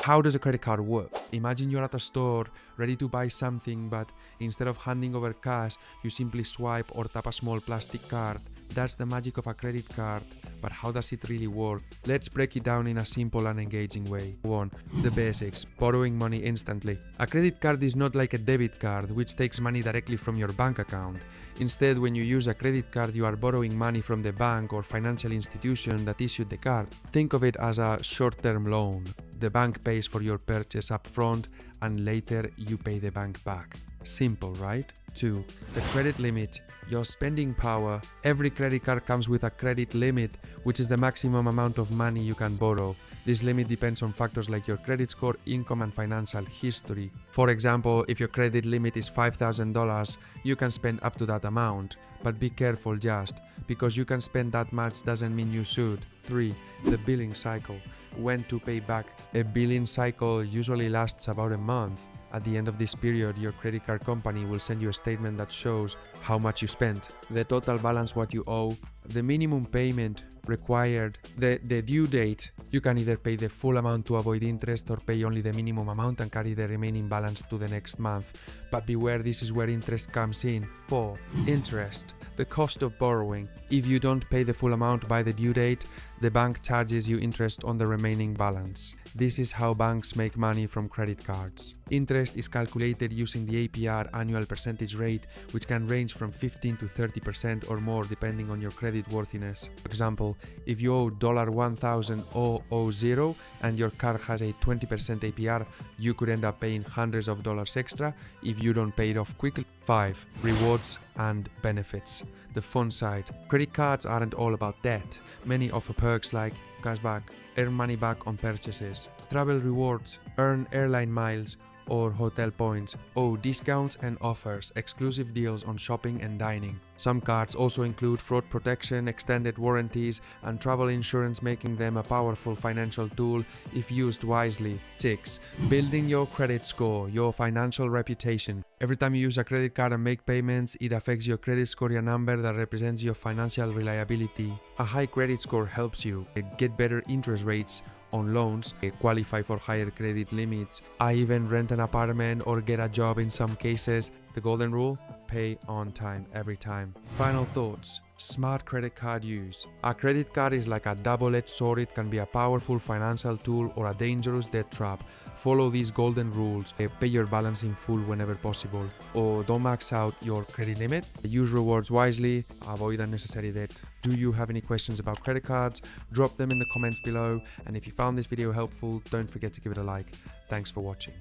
How does a credit card work? Imagine you're at a store ready to buy something, but instead of handing over cash, you simply swipe or tap a small plastic card. That's the magic of a credit card, but how does it really work? Let's break it down in a simple and engaging way. 1. The basics. Borrowing money instantly. A credit card is not like a debit card, which takes money directly from your bank account. Instead, when you use a credit card, you are borrowing money from the bank or financial institution that issued the card. Think of it as a short-term loan. The bank pays for your purchase up front, and later you pay the bank back. Simple, right? 2. The credit limit. Your spending power. Every credit card comes with a credit limit, which is the maximum amount of money you can borrow. This limit depends on factors like your credit score, income, and financial history. For example, if your credit limit is $5,000, you can spend up to that amount. But be careful, just because you can spend that much doesn't mean you should. 3. The billing cycle. When to pay back. A billing cycle usually lasts about a month. At the end of this period, your credit card company will send you a statement that shows how much you spent, the total balance what you owe, the minimum payment required, the due date. You can either pay the full amount to avoid interest or pay only the minimum amount and carry the remaining balance to the next month. But beware, this is where interest comes in. 4. Interest. The cost of borrowing. If you don't pay the full amount by the due date, the bank charges you interest on the remaining balance. This is how banks make money from credit cards. Interest is calculated using the APR, annual percentage rate, which can range from 15 to 30% or more depending on your credit worthiness. For example, if you owe $1,000 and your card has a 20% APR, you could end up paying hundreds of dollars extra if you don't pay it off quickly. 5. Rewards and benefits. The fun side. Credit cards aren't all about debt. Many offer perks like cashback, earn money back on purchases, travel rewards, earn airline miles or hotel points, discounts and offers, exclusive deals on shopping and dining. Some cards also include fraud protection, extended warranties, and travel insurance, making them a powerful financial tool if used wisely. 6. Building your credit score, your financial reputation. Every time you use a credit card and make payments, it affects your credit score, a number that represents your financial reliability. A high credit score helps you get better interest rates on loans, qualify for higher credit limits, even rent an apartment or get a job in some cases. The golden rule: pay on time every time. Final thoughts. Smart credit card use. A credit card is like a double-edged sword. It can be a powerful financial tool or a dangerous debt trap. Follow these golden rules. Pay your balance in full whenever possible. Or don't max out your credit limit. Use rewards wisely. Avoid unnecessary debt. Do you have any questions about credit cards? Drop them in the comments below. And if you found this video helpful, don't forget to give it a like. Thanks for watching.